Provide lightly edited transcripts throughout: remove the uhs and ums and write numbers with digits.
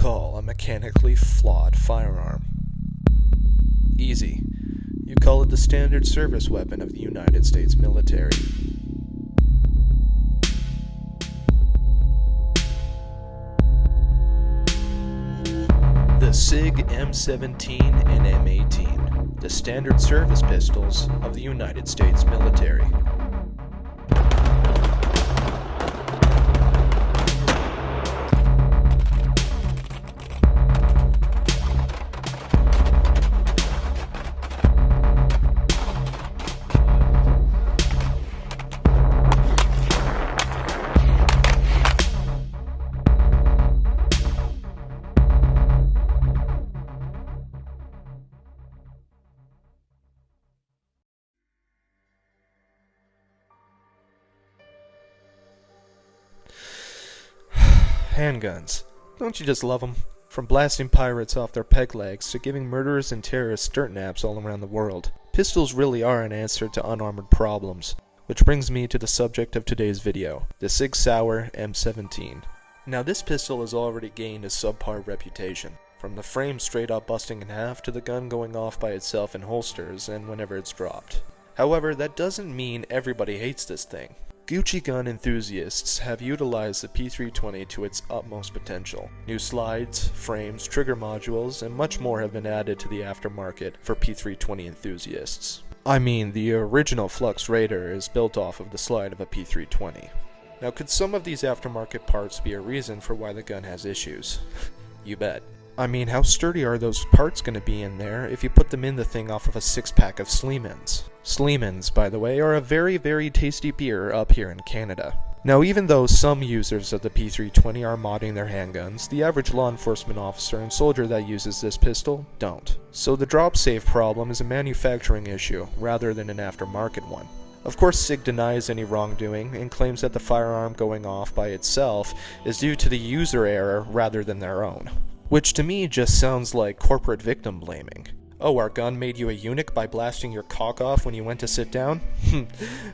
call a mechanically flawed firearm? Easy. You call it the standard service weapon of the United States military. The SIG M17 and M18, the standard service pistols of the United States military. Handguns. Don't you just love them? From blasting pirates off their peg legs to giving murderers and terrorists dirt naps all around the world, pistols really are an answer to unarmored problems. Which brings me to the subject of today's video, the SIG Sauer M17. Now this pistol has already gained a subpar reputation, from the frame straight up busting in half to the gun going off by itself in holsters and whenever it's dropped. However, that doesn't mean everybody hates this thing. Gucci gun enthusiasts have utilized the P320 to its utmost potential. New slides, frames, trigger modules, and much more have been added to the aftermarket for P320 enthusiasts. I mean, the original Flux Raider is built off of the slide of a P320. Now, could some of these aftermarket parts be a reason for why the gun has issues? You bet. I mean, how sturdy are those parts going to be in there if you put them in the thing off of a 6-pack of Sleemans? Sleemans, by the way, are a very, very tasty beer up here in Canada. Now, even though some users of the P320 are modding their handguns, the average law enforcement officer and soldier that uses this pistol don't. So the drop safe problem is a manufacturing issue rather than an aftermarket one. Of course, SIG denies any wrongdoing and claims that the firearm going off by itself is due to the user error rather than their own. Which to me just sounds like corporate victim blaming. Oh, our gun made you a eunuch by blasting your cock off when you went to sit down?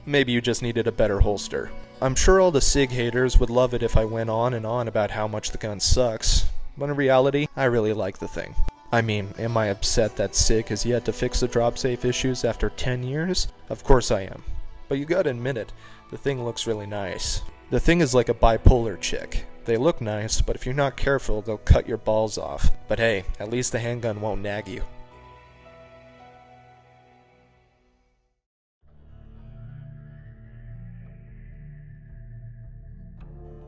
Maybe you just needed a better holster. I'm sure all the SIG haters would love it if I went on and on about how much the gun sucks, but in reality, I really like the thing. I mean, am I upset that SIG has yet to fix the drop safe issues after 10 years? Of course I am. But you gotta admit it, the thing looks really nice. The thing is like a bipolar chick. They look nice, but if you're not careful, they'll cut your balls off. But hey, at least the handgun won't nag you.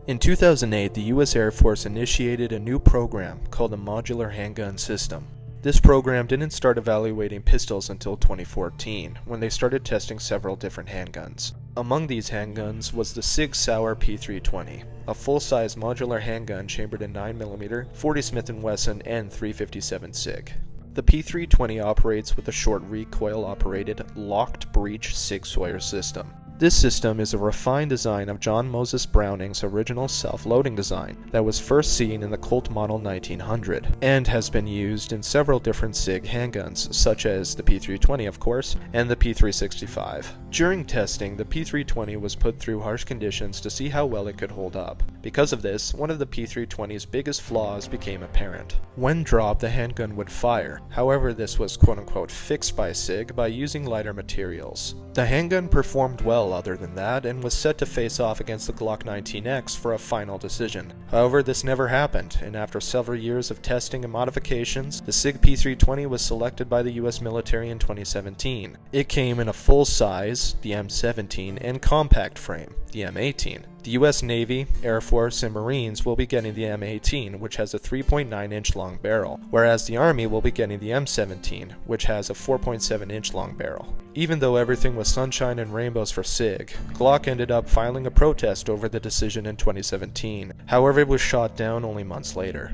In 2008, the US Air Force initiated a new program called the Modular Handgun System. This program didn't start evaluating pistols until 2014, when they started testing several different handguns. Among these handguns was the SIG Sauer P320, a full-size modular handgun chambered in 9mm, 40 Smith & Wesson, and .357 SIG. The P320 operates with a short recoil-operated, locked-breech SIG Sauer system. This system is a refined design of John Moses Browning's original self-loading design that was first seen in the Colt Model 1900, and has been used in several different SIG handguns, such as the P320 of course, and the P365. During testing, the P320 was put through harsh conditions to see how well it could hold up. Because of this, one of the P320's biggest flaws became apparent. When dropped, the handgun would fire. However, this was quote-unquote fixed by SIG by using lighter materials. The handgun performed well other than that, and was set to face off against the Glock 19X for a final decision. However, this never happened, and after several years of testing and modifications, the SIG P320 was selected by the US military in 2017. It came in a full-size, the M17, and compact frame, the M18. The US Navy, Air Force, and Marines will be getting the M18, which has a 3.9-inch long barrel, whereas the Army will be getting the M17, which has a 4.7-inch long barrel. Even though everything was sunshine and rainbows for SIG, Glock ended up filing a protest over the decision in 2017. However, it was shot down only months later.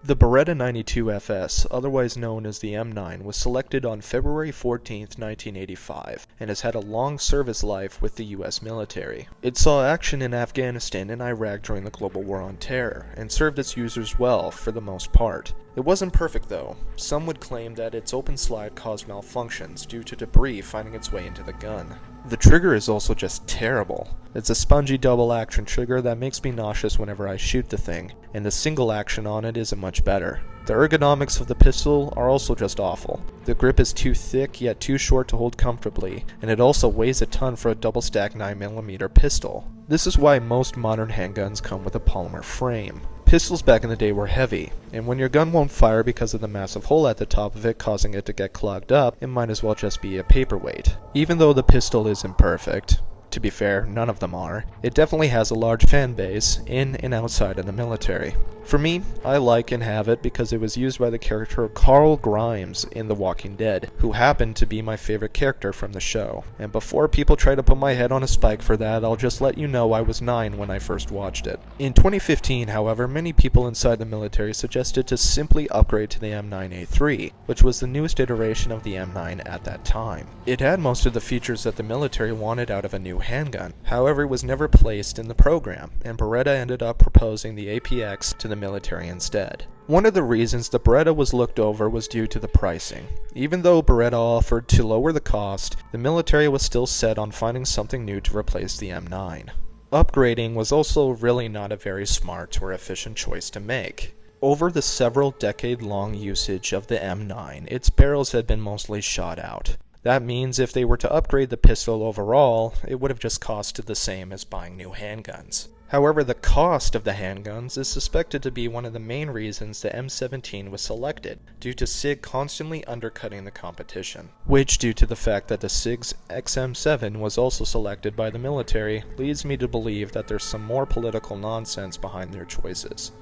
The Beretta 92 FS, otherwise known as the M9, was selected on February 14, 1985, and has had a long service life with the US military. It saw action in Afghanistan and Iraq during the global war on terror, and served its users well for the most part. It wasn't perfect though. Some would claim that its open slide caused malfunctions due to debris finding its way into the gun. The trigger is also just terrible. It's a spongy double action trigger that makes me nauseous whenever I shoot the thing, and the single action on it isn't much better. The ergonomics of the pistol are also just awful. The grip is too thick yet too short to hold comfortably, and it also weighs a ton for a double stack 9mm pistol. This is why most modern handguns come with a polymer frame. Pistols back in the day were heavy, and when your gun won't fire because of the massive hole at the top of it causing it to get clogged up, it might as well just be a paperweight. Even though the pistol isn't perfect, to be fair, none of them are, it definitely has a large fan base in and outside of the military. For me, I like and have it because it was used by the character Carl Grimes in The Walking Dead, who happened to be my favorite character from the show. And before people try to put my head on a spike for that, I'll just let you know I was 9 when I first watched it. In 2015, however, many people inside the military suggested to simply upgrade to the M9A3, which was the newest iteration of the M9 at that time. It had most of the features that the military wanted out of a new handgun. However, it was never placed in the program, and Beretta ended up proposing the APX to the military instead. One of the reasons the Beretta was looked over was due to the pricing. Even though Beretta offered to lower the cost, the military was still set on finding something new to replace the M9. Upgrading was also really not a very smart or efficient choice to make. Over the several decade-long usage of the M9, its barrels had been mostly shot out. That means if they were to upgrade the pistol overall, it would have just costed the same as buying new handguns. However, the cost of the handguns is suspected to be one of the main reasons the M17 was selected, due to SIG constantly undercutting the competition. Which, due to the fact that the SIG M17 was also selected by the military, leads me to believe that there's some more political nonsense behind their choices.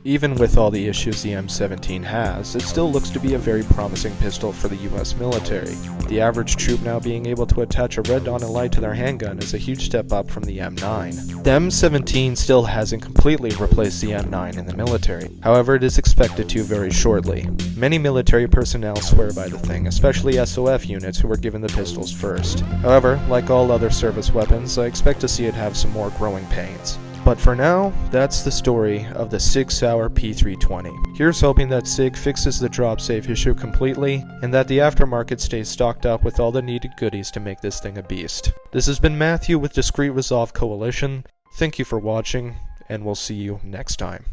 Even with all the issues the M17 has, it still looks to be a very promising pistol for the US military. The average troop now being able to attach a red dot and light to their handgun is a huge step up from the M9. The M17 still hasn't completely replaced the M9 in the military, however it is expected to very shortly. Many military personnel swear by the thing, especially SOF units who were given the pistols first. However, like all other service weapons, I expect to see it have some more growing pains. But for now, that's the story of the SIG Sauer P320. Here's hoping that SIG fixes the drop safe issue completely, and that the aftermarket stays stocked up with all the needed goodies to make this thing a beast. This has been Matthew with Discreet Resolve Coalition. Thank you for watching, and we'll see you next time.